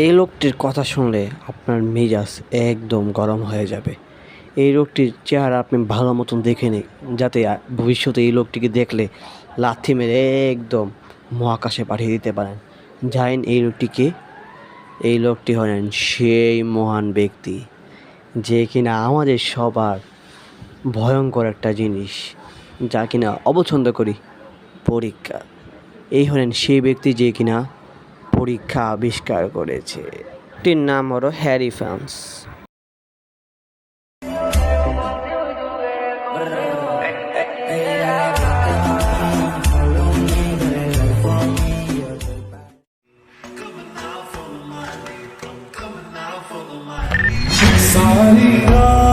এই লোকটির কথা শুনলে আপনার মেজাজ একদম গরম হয়ে যাবে। এই লোকটির চেহারা আপনি ভালো মতন দেখে নিন, যাতে ভবিষ্যতে এই লোকটিকে দেখলে লাথি মেরে একদম মহাকাশে পাঠিয়ে দিতে পারেন। জানেন এই লোকটিকে? এই লোকটি হলেন সেই মহান ব্যক্তি যে কিনা আমাদের সবার ভয়ঙ্কর একটা জিনিস, যা কিনা অপছন্দ করি, পরীক্ষা। এই হলেন সেই ব্যক্তি যে কিনা পরীক্ষা আবিষ্কার করেছে। টির নাম হলো হ্যারি ফ্যান্স। सारी रात